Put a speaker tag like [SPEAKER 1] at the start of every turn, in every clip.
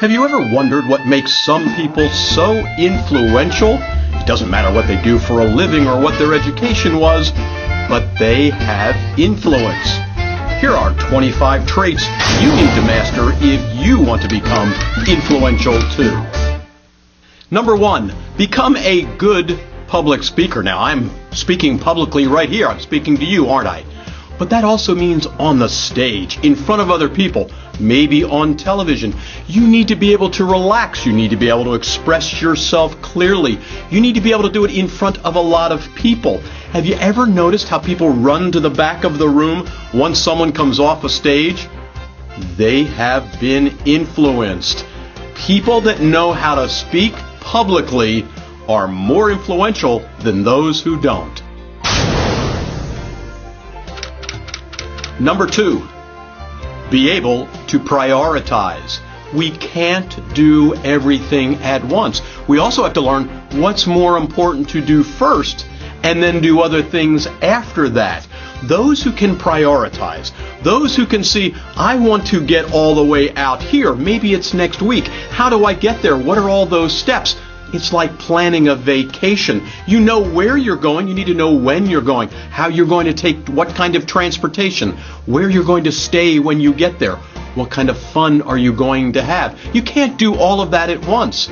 [SPEAKER 1] Have you ever wondered what makes some people so influential? It doesn't matter what they do for a living or what their education was, but they have influence. Here are 25 traits you need to master if you want to become influential too. Number 1, become a good public speaker. Now, I'm speaking publicly right here. I'm speaking to you, aren't I? But that also means on the stage, in front of other people, maybe on television. You need to be able to relax. You need to be able to express yourself clearly. You need to be able to do it in front of a lot of people. Have you ever noticed how people run to the back of the room once someone comes off a stage? They have been influenced. People that know how to speak publicly are more influential than those who don't. Number 2, be able to prioritize. We can't do everything at once. We also have to learn what's more important to do first and then do other things after that. Those who can prioritize, those who can see, I want to get all the way out here. Maybe it's next week. How do I get there? What are all those steps? It's like planning a vacation. You know where you're going. You need to know when you're going, how you're going to take, what kind of transportation, where you're going to stay when you get there, what kind of fun are you going to have. You can't do all of that at once.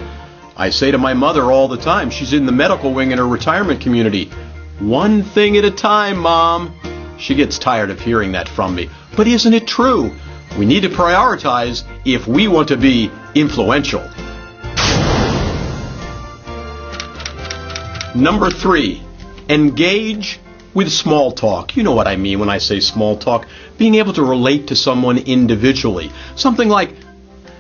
[SPEAKER 1] I say to my mother all the time, she's in the medical wing in her retirement community, one thing at a time, Mom. She gets tired of hearing that from me. But isn't it true? We need to prioritize if we want to be influential. Number 3, engage with small talk. You know what I mean when I say small talk. Being able to relate to someone individually. Something like,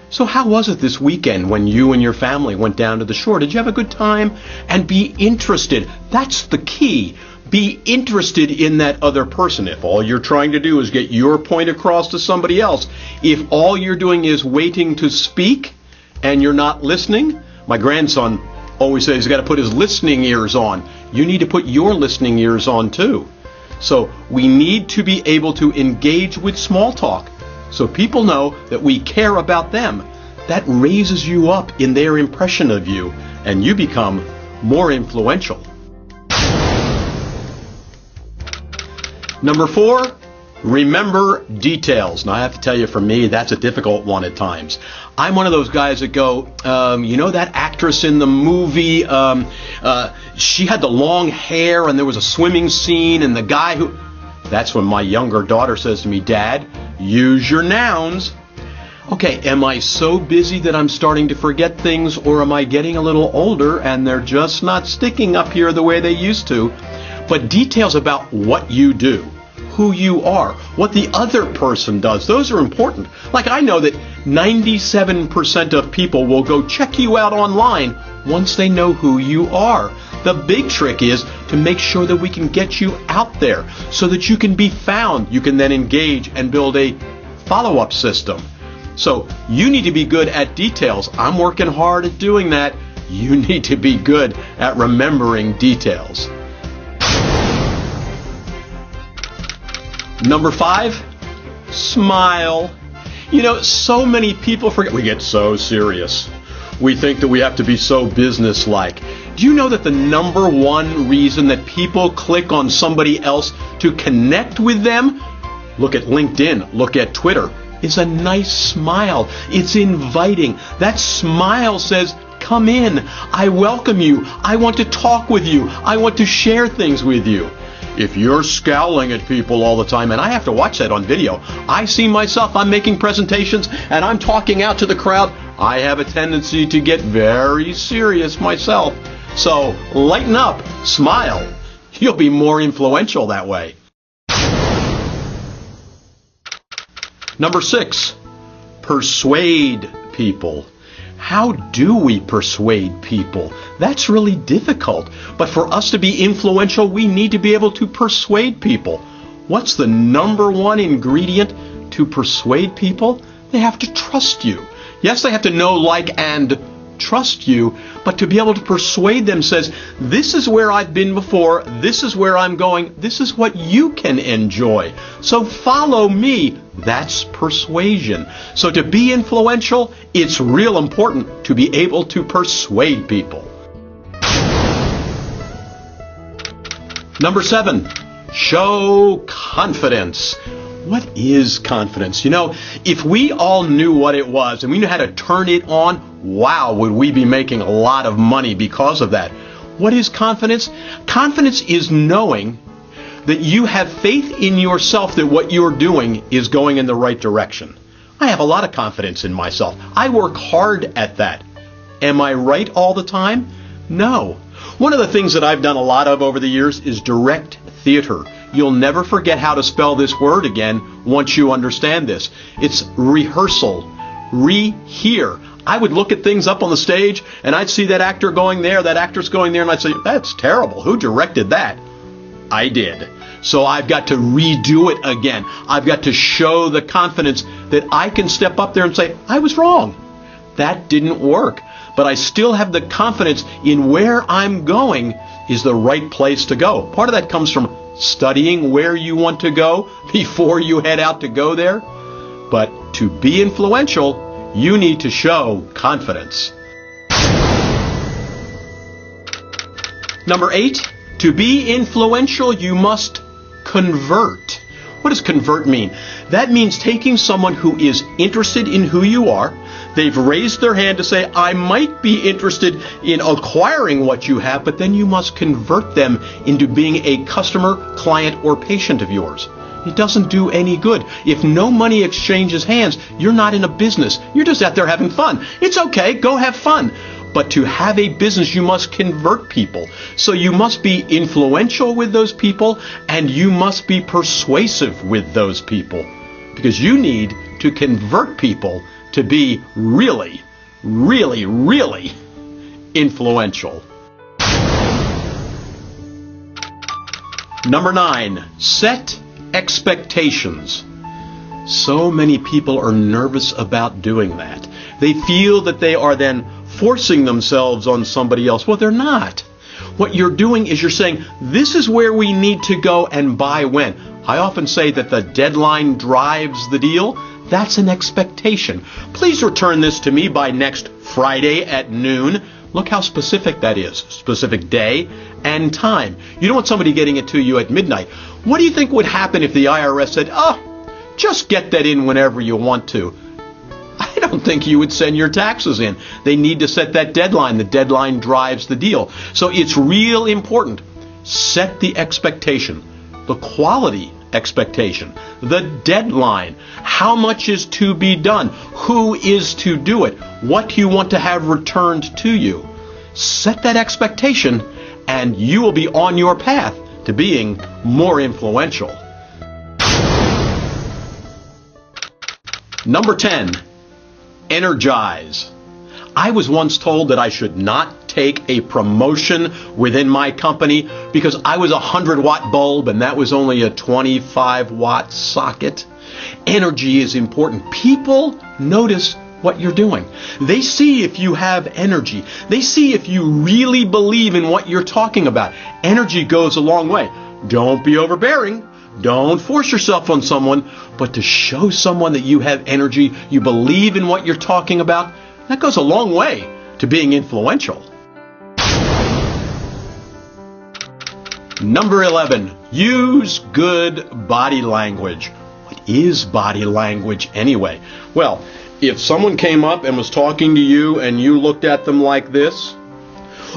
[SPEAKER 1] so how was it this weekend when you and your family went down to the shore? Did you have a good time? And be interested. That's the key. Be interested in that other person. If all you're trying to do is get your point across to somebody else, if all you're doing is waiting to speak and you're not listening, my grandson always says he's got to put his listening ears on. You need to put your listening ears on too. So we need to be able to engage with small talk so people know that we care about them. That raises you up in their impression of you and you become more influential. Number 4, remember details. Now I have to tell you, for me, that's a difficult one at times. I'm one of those guys that go, you know that actress in the movie, she had the long hair and there was a swimming scene and the guy who... That's when my younger daughter says to me, Dad, use your nouns. Okay, am I so busy that I'm starting to forget things, or am I getting a little older and they're just not sticking up here the way they used to? But details about what you do, who you are, what the other person does, those are important. Like I know that 97% of people will go check you out online once they know who you are. The big trick is to make sure that we can get you out there so that you can be found. You can then engage and build a follow-up system. So you need to be good at details. I'm working hard at doing that. You need to be good at remembering details. Number 5, smile. You know, so many people forget. We get so serious. We think that we have to be so businesslike. Do you know that the number 1 reason that people click on somebody else to connect with them, look at LinkedIn, look at Twitter, is a nice smile. It's inviting. That smile says, come in. I welcome you. I want to talk with you. I want to share things with you. If you're scowling at people all the time, and I have to watch that on video, I see myself, I'm making presentations, and I'm talking out to the crowd, I have a tendency to get very serious myself. So lighten up, smile. You'll be more influential that way. Number 6, persuade people. How do we persuade people? That's really difficult. But for us to be influential, we need to be able to persuade people. What's the number 1 ingredient to persuade people? They have to trust you. Yes, they have to know, like, and trust you, but to be able to persuade them says, this is where I've been before, this is where I'm going, this is what you can enjoy. So follow me. That's persuasion. So to be influential, it's real important to be able to persuade people. Number 7, show confidence. What is confidence? You know, if we all knew what it was and we knew how to turn it on, wow, would we be making a lot of money because of that. What is confidence? Confidence is knowing that you have faith in yourself that what you're doing is going in the right direction. I have a lot of confidence in myself. I work hard at that. Am I right all the time? No. One of the things that I've done a lot of over the years is direct theater. You'll never forget how to spell this word again once you understand this. It's rehearsal. Rehear. I would look at things up on the stage and I'd see that actor going there, that actress going there, and I'd say, that's terrible. Who directed that? I did. So I've got to redo it again. I've got to show the confidence that I can step up there and say, I was wrong. That didn't work. But I still have the confidence in where I'm going is the right place to go. Part of that comes from studying where you want to go before you head out to go there. But to be influential, you need to show confidence. Number 8, to be influential, you must convert. What does convert mean? That means taking someone who is interested in who you are. They've raised their hand to say, I might be interested in acquiring what you have, but then you must convert them into being a customer, client, or patient of yours. It doesn't do any good. If no money exchanges hands, you're not in a business. You're just out there having fun. It's okay, go have fun. But to have a business, you must convert people. So you must be influential with those people, and you must be persuasive with those people. Because you need to convert people to be really, really, really influential. Number 9, set expectations. So many people are nervous about doing that. They feel that they are then forcing themselves on somebody else. Well, they're not. What you're doing is you're saying, this is where we need to go and by when. I often say that the deadline drives the deal. That's an expectation. Please return this to me by next Friday at noon. Look how specific that is. Specific day and time. You don't want somebody getting it to you at midnight. What do you think would happen if the IRS said, just get that in whenever you want to? I don't think you would send your taxes in. They need to set that deadline. The deadline drives the deal. So it's real important. Set the expectation, the quality expectation, the deadline, how much is to be done, who is to do it, what you want to have returned to you. Set that expectation and you will be on your path to being more influential. Number 10, Energize. I was once told that I should not take a promotion within my company because I was a 100-watt bulb and that was only a 25-watt socket. Energy is important. People notice what you're doing. They see if you have energy. They see if you really believe in what you're talking about. Energy goes a long way. Don't be overbearing. Don't force yourself on someone, but to show someone that you have energy, you believe in what you're talking about, that goes a long way to being influential. Number 11, use good body language. What is body language anyway? Well, if someone came up and was talking to you and you looked at them like this,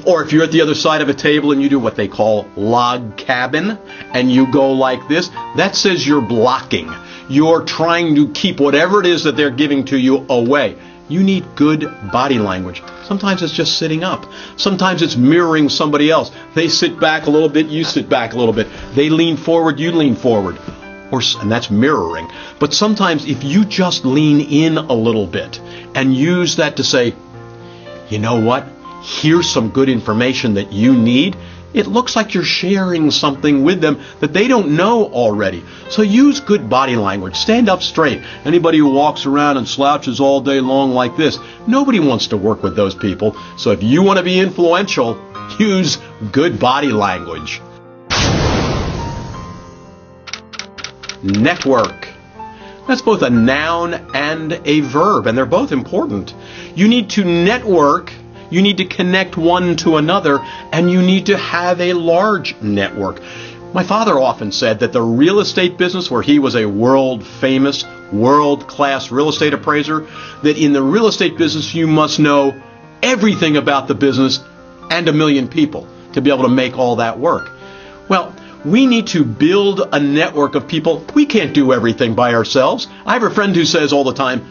[SPEAKER 1] or if you're at the other side of a table and you do what they call log cabin and you go like this, that says you're blocking. You're trying to keep whatever it is that they're giving to you away. You need good body language. Sometimes it's just sitting up. Sometimes it's mirroring somebody else. They sit back a little bit, you sit back a little bit. They lean forward, you lean forward. And that's mirroring. But sometimes if you just lean in a little bit and use that to say, you know what? Here's some good information that you need. It looks like you're sharing something with them that they don't know already. So use good body language. Stand up straight. Anybody who walks around and slouches all day long like this, nobody wants to work with those people. So if you want to be influential, use good body language. Network. That's both a noun and a verb, and they're both important. You need to network, you need to connect one to another, and you need to have a large network. My father often said that the real estate business, where he was a world-famous, world-class real estate appraiser, that in the real estate business you must know everything about the business and 1 million people to be able to make all that work. Well, we need to build a network of people. We can't do everything by ourselves. I have a friend who says all the time,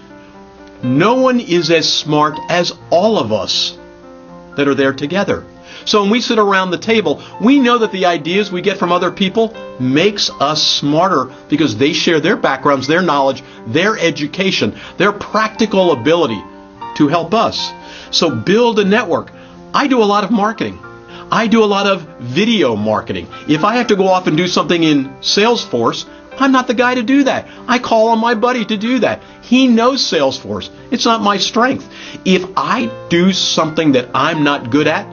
[SPEAKER 1] no one is as smart as all of us that are there together. So when we sit around the table, we know that the ideas we get from other people makes us smarter because they share their backgrounds, their knowledge, their education, their practical ability to help us. So build a network. I do a lot of marketing. I do a lot of video marketing. If I have to go off and do something in Salesforce, I'm not the guy to do that. I call on my buddy to do that. He knows Salesforce. It's not my strength. If I do something that I'm not good at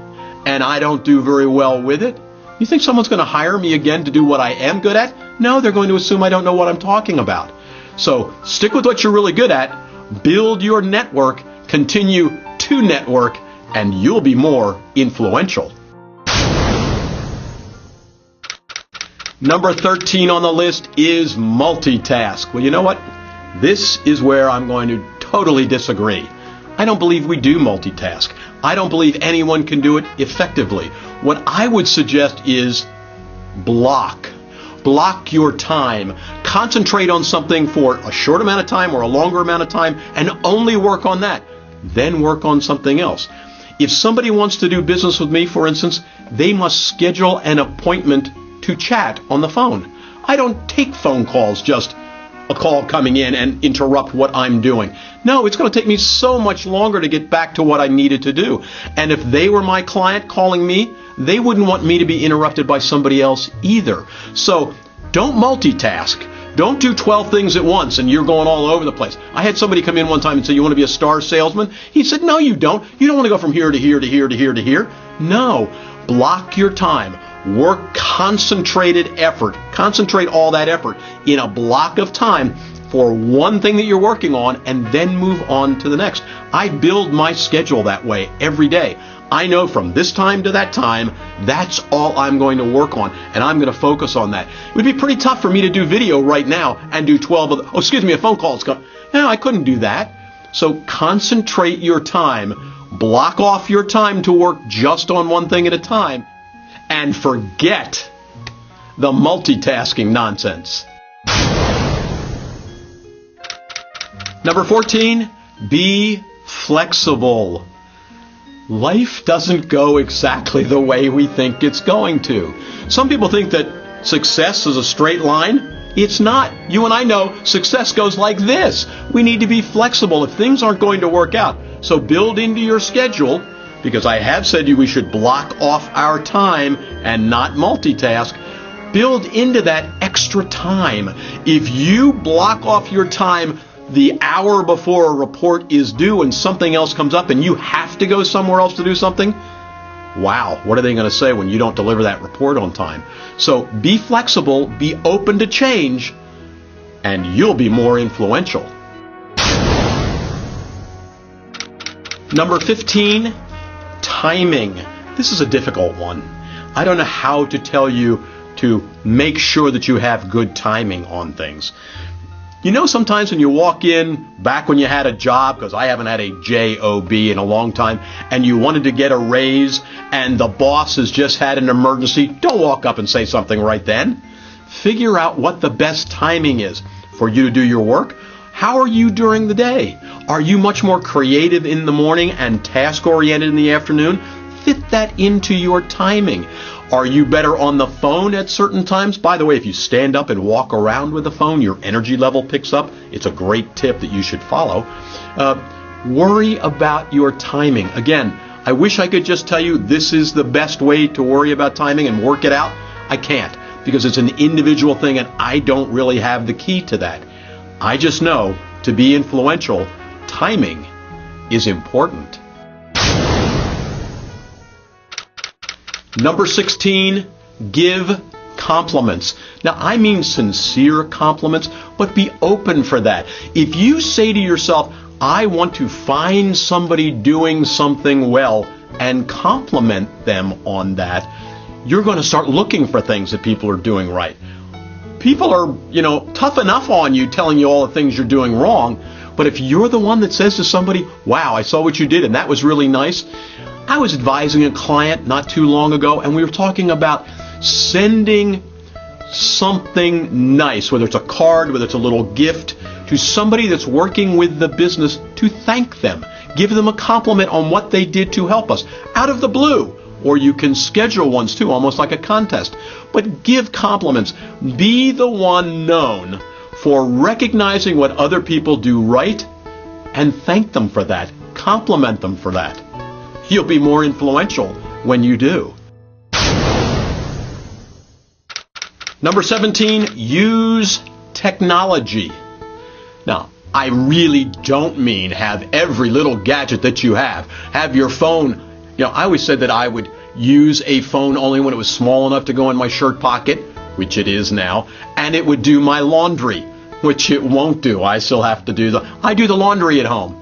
[SPEAKER 1] and I don't do very well with it, you think someone's going to hire me again to do what I am good at? No, they're going to assume I don't know what I'm talking about. So stick with what you're really good at, build your network, continue to network, and you'll be more influential. Number 13 on the list is multitask. Well, you know what? This is where I'm going to totally disagree. I don't believe we do multitask. I don't believe anyone can do it effectively. What I would suggest is block. Block your time. Concentrate on something for a short amount of time or a longer amount of time and only work on that. Then work on something else. If somebody wants to do business with me, for instance, they must schedule an appointment to chat on the phone. I don't take phone calls, just a call coming in and interrupt what I'm doing. No, it's going to take me so much longer to get back to what I needed to do. And if they were my client calling me, they wouldn't want me to be interrupted by somebody else either. So don't multitask. Don't do 12 things at once and you're going all over the place. I had somebody come in one time and say, you want to be a star salesman? He said, no, you don't. You don't want to go from here to here to here to here to here. No, block your time. Work concentrated effort. Concentrate all that effort in a block of time for one thing that you're working on and then move on to the next. I build my schedule that way every day. I know from this time to that time, that's all I'm going to work on, and I'm going to focus on that. It would be pretty tough for me to do video right now and do 12 of the, a phone call is coming. No, I couldn't do that. So concentrate your time. Block off your time to work just on one thing at a time. And forget the multitasking nonsense. Number 14, be flexible. Life doesn't go exactly the way we think it's going to. Some people think that success is a straight line. It's not. You and I know success goes like this. We need to be flexible if things aren't going to work out. So build into your schedule, because I have said we should block off our time and not multitask. Build into that extra time. If you block off your time the hour before a report is due and something else comes up and you have to go somewhere else to do something, wow, what are they going to say when you don't deliver that report on time? So be flexible, be open to change, and you'll be more influential. Number 15, timing. This is a difficult one. I don't know how to tell you to make sure that you have good timing on things. You know, sometimes when you walk in, back when you had a job, because I haven't had a job in a long time, and you wanted to get a raise, and the boss has just had an emergency, don't walk up and say something right then. Figure out what the best timing is for you to do your work. How are you during the day? Are you much more creative in the morning and task-oriented in the afternoon? Fit that into your timing. Are you better on the phone at certain times? By the way, if you stand up and walk around with the phone, your energy level picks up. It's a great tip that you should follow. Worry about your timing. Again, I wish I could just tell you this is the best way to worry about timing and work it out. I can't, because it's an individual thing and I don't really have the key to that. I just know to be influential, timing is important. Number 16, give compliments. Now, I mean sincere compliments, but be open for that. If you say to yourself, I want to find somebody doing something well and compliment them on that, you're going to start looking for things that people are doing right. People are, tough enough on you telling you all the things you're doing wrong, but if you're the one that says to somebody, wow, I saw what you did and that was really nice. I was advising a client not too long ago, and we were talking about sending something nice, whether it's a card, whether it's a little gift, to somebody that's working with the business to thank them. Give them a compliment on what they did to help us, out of the blue. Or you can schedule ones too, almost like a contest. But give compliments. Be the one known for recognizing what other people do right and thank them for that. Compliment them for that. You'll be more influential when you do. Number 17, use technology. Now, I really don't mean have every little gadget that you have. Have your phone. I always said that I would use a phone only when it was small enough to go in my shirt pocket, which it is now, and it would do my laundry, which it won't do. I still have to I do the laundry at home.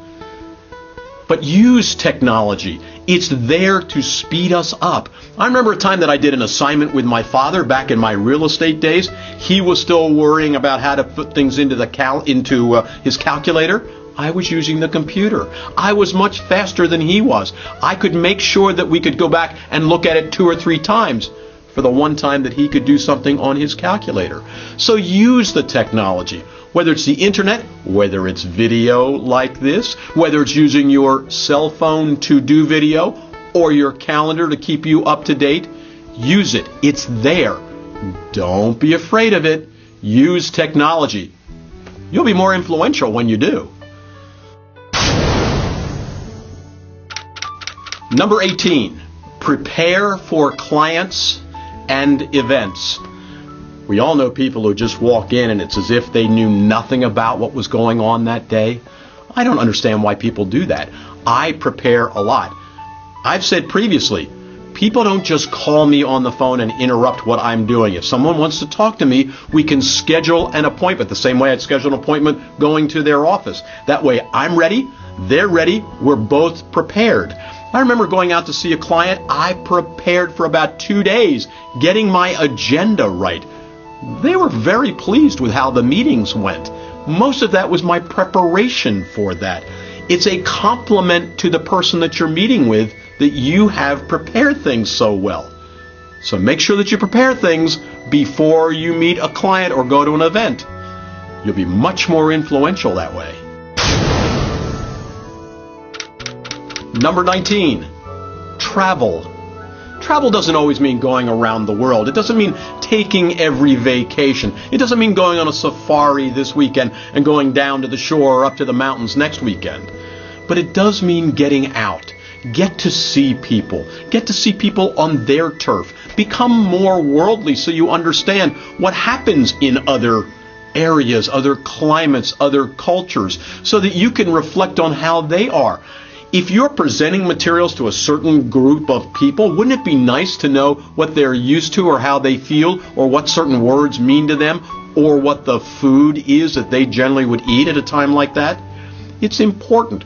[SPEAKER 1] But use technology. It's there to speed us up. I remember a time that I did an assignment with my father back in my real estate days. He was still worrying about how to put things into his calculator. I was using the computer. I was much faster than he was. I could make sure that we could go back and look at it 2 or 3 times for the one time that he could do something on his calculator. So use the technology, whether it's the internet, whether it's video like this, whether it's using your cell phone to do video or your calendar to keep you up to date. Use it. It's there. Don't be afraid of it. Use technology. You'll be more influential when you do. Number 18, prepare for clients and events. We all know people who just walk in and it's as if they knew nothing about what was going on that day. I don't understand why people do that. I prepare a lot. I've said previously, people don't just call me on the phone and interrupt what I'm doing. If someone wants to talk to me, we can schedule an appointment the same way I'd schedule an appointment going to their office. That way I'm ready, they're ready, we're both prepared. I remember going out to see a client. I prepared for about 2 days, getting my agenda right. They were very pleased with how the meetings went. Most of that was my preparation for that. It's a compliment to the person that you're meeting with that you have prepared things so well. So make sure that you prepare things before you meet a client or go to an event. You'll be much more influential that way. Number 19, travel. Travel doesn't always mean going around the world. It doesn't mean taking every vacation. It doesn't mean going on a safari this weekend and going down to the shore or up to the mountains next weekend. But it does mean getting out. Get to see people. Get to see people on their turf. Become more worldly so you understand what happens in other areas, other climates, other cultures, so that you can reflect on how they are. If you're presenting materials to a certain group of people, wouldn't it be nice to know what they're used to or how they feel or what certain words mean to them or what the food is that they generally would eat at a time like that? It's important.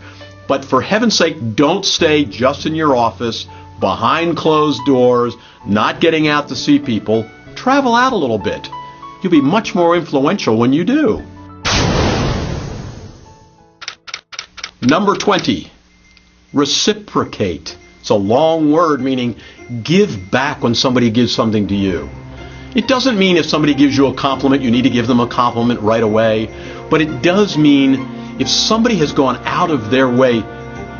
[SPEAKER 1] But for heaven's sake, don't stay just in your office, behind closed doors, not getting out to see people. Travel out a little bit. You'll be much more influential when you do. Number 20. Reciprocate. It's a long word meaning give back when somebody gives something to you. It doesn't mean if somebody gives you a compliment, you need to give them a compliment right away. But it does mean if somebody has gone out of their way,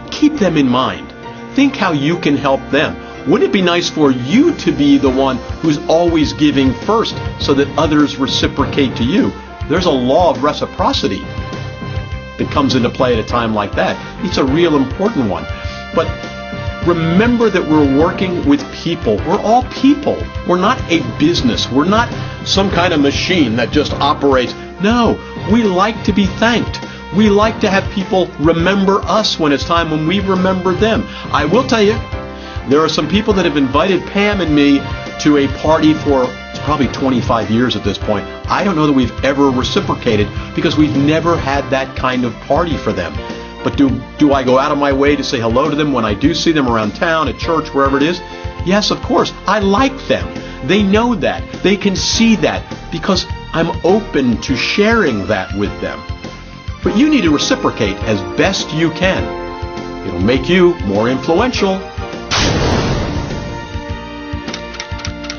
[SPEAKER 1] keep them in mind. Think how you can help them. Wouldn't it be nice for you to be the one who's always giving first so that others reciprocate to you? There's a law of reciprocity that comes into play at a time like that. It's a real important one. But remember that we're working with people. We're all people. We're not a business. We're not some kind of machine that just operates. No, we like to be thanked. We like to have people remember us when it's time when we remember them. I will tell you, there are some people that have invited Pam and me to a party for probably 25 years at this point. I don't know that we've ever reciprocated because we've never had that kind of party for them. But do I go out of my way to say hello to them when I do see them around town, at church, wherever it is? Yes, of course. I like them. They know that. They can see that because I'm open to sharing that with them. But you need to reciprocate as best you can. It'll make you more influential.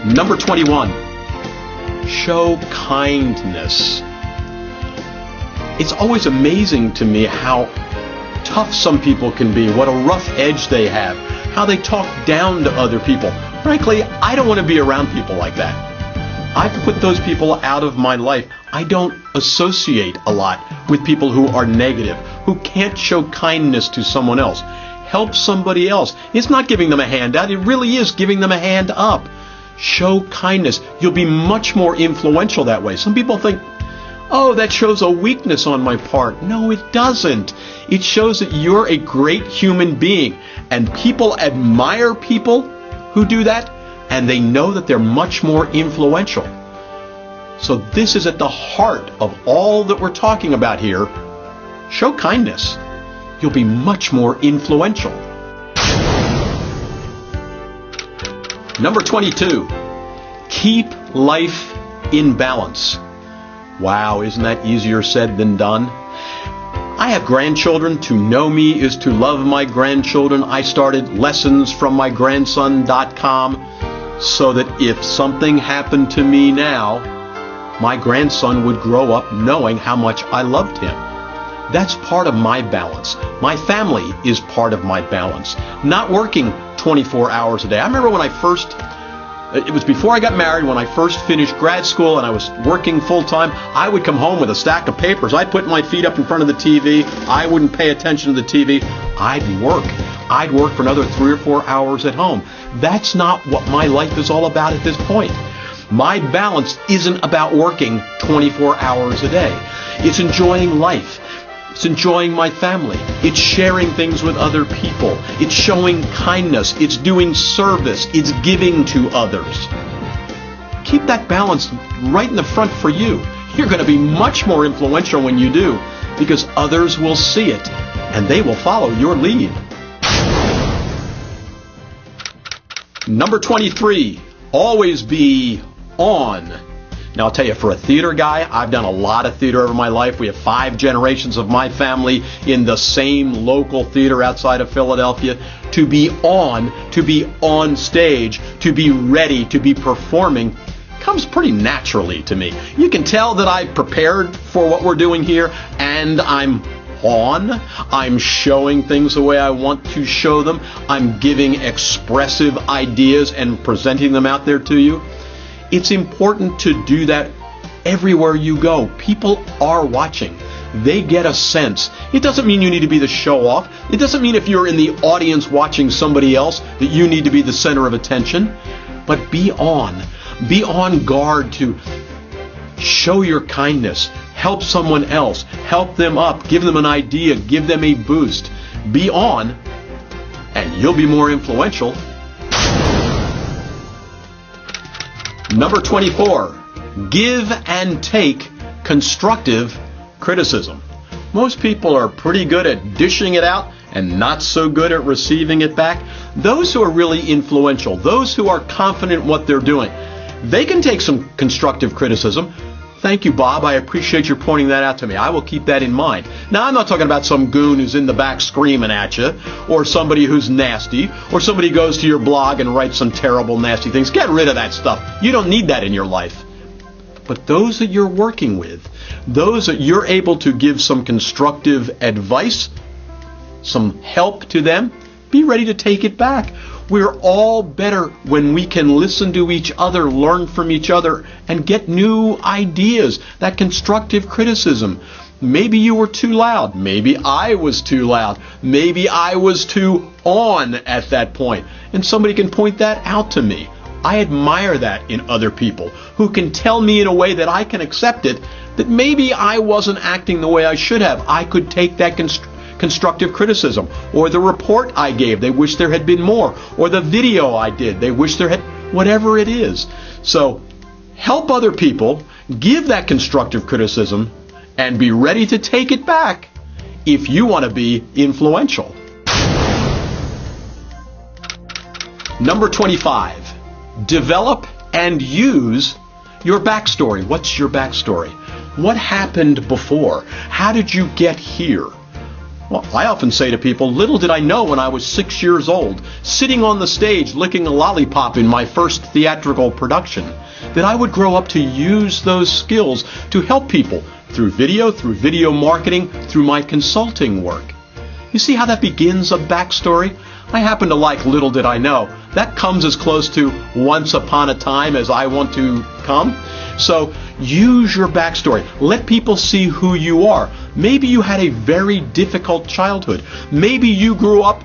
[SPEAKER 1] Number 21, show kindness. It's always amazing to me how tough some people can be, what a rough edge they have, how they talk down to other people. Frankly, I don't want to be around people like that. I've put those people out of my life. I don't associate a lot with people who are negative, who can't show kindness to someone else. Help somebody else. It's not giving them a handout. It really is giving them a hand up. Show kindness. You'll be much more influential that way. Some people think, oh, that shows a weakness on my part. No, it doesn't. It shows that you're a great human being. And people admire people who do that, and they know that they're much more influential. So this is at the heart of all that we're talking about here. Show kindness. You'll be much more influential. Number 22, keep life in balance. Wow, isn't that easier said than done? I have grandchildren. To know me is to love my grandchildren. I started lessonsfrommygrandson.com so that if something happened to me now, my grandson would grow up knowing how much I loved him. That's part of my balance. My family is part of my balance. Not working 24 hours a day. I remember when it was before I got married, when I first finished grad school and I was working full-time, I would come home with a stack of papers. I'd put my feet up in front of the TV. I wouldn't pay attention to the TV. I'd work for another 3 or 4 hours at home. That's not what my life is all about at this point. My balance isn't about working 24 hours a day. It's enjoying life. It's enjoying my family. It's sharing things with other people. It's showing kindness. It's doing service. It's giving to others. Keep that balance right in the front for you. You're going to be much more influential when you do, because others will see it and they will follow your lead. Number 23, always be on. Now, I'll tell you, for a theater guy, I've done a lot of theater over my life. We have 5 generations of my family in the same local theater outside of Philadelphia. To be on stage, to be ready, to be performing, comes pretty naturally to me. You can tell that I prepared for what we're doing here, and I'm on. I'm showing things the way I want to show them. I'm giving expressive ideas and presenting them out there to you. It's important to do that everywhere you go. People are watching. They get a sense. It doesn't mean you need to be the show-off. It doesn't mean if you're in the audience watching somebody else that you need to be the center of attention. But be on. Be on guard to show your kindness. Help someone else. Help them up. Give them an idea. Give them a boost. Be on, and you'll be more influential. Number 24, give and take constructive criticism. Most people are pretty good at dishing it out and not so good at receiving it back. Those who are really influential, those who are confident in what they're doing, they can take some constructive criticism. Thank you, Bob. I appreciate your pointing that out to me. I will keep that in mind. Now, I'm not talking about some goon who's in the back screaming at you, or somebody who's nasty, or somebody who goes to your blog and writes some terrible, nasty things. Get rid of that stuff. You don't need that in your life. But those that you're working with, those that you're able to give some constructive advice, some help to them, be ready to take it back. We're all better when we can listen to each other, learn from each other, and get new ideas. That constructive criticism. Maybe you were too loud. Maybe I was too loud. Maybe I was too on at that point. And somebody can point that out to me. I admire that in other people who can tell me in a way that I can accept it, that maybe I wasn't acting the way I should have. I could take that constructive criticism, or the report I gave, they wish there had been more, or the video I did, they wish there had, whatever it is. So help other people, give that constructive criticism, and be ready to take it back if you want to be influential. Number 25, develop and use your backstory. What's your backstory? What happened before? How did you get here? Well, I often say to people, little did I know when I was 6 years old, sitting on the stage licking a lollipop in my first theatrical production, that I would grow up to use those skills to help people through video marketing, through my consulting work. You see how that begins a backstory? I happen to like little did I know. That comes as close to once upon a time as I want to come. So use your backstory. Let people see who you are. Maybe you had a very difficult childhood. Maybe you grew up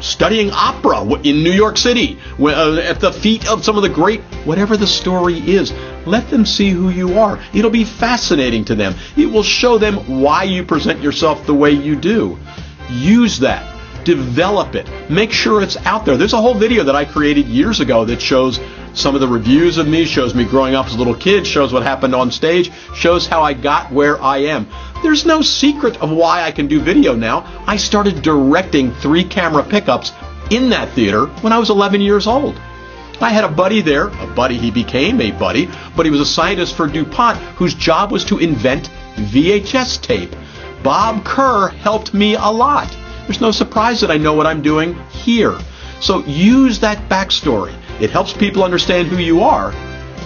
[SPEAKER 1] studying opera in New York City at the feet of some of the great, whatever the story is. Let them see who you are. It'll be fascinating to them. It will show them why you present yourself the way you do. Use that. Develop it. Make sure it's out there. There's a whole video that I created years ago that shows some of the reviews of me, shows me growing up as a little kid, shows what happened on stage, shows how I got where I am. There's no secret of why I can do video now. I started directing 3-camera pickups in that theater when I was 11 years old. I had a buddy there, he became a buddy, but he was a scientist for Dupont whose job was to invent VHS tape. Bob Kerr helped me a lot. There's no surprise that I know what I'm doing here. So use that backstory. It helps people understand who you are,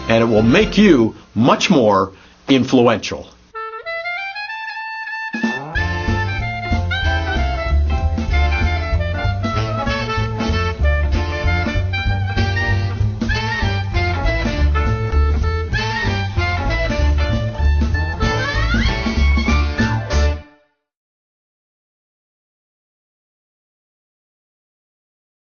[SPEAKER 1] and it will make you much more influential.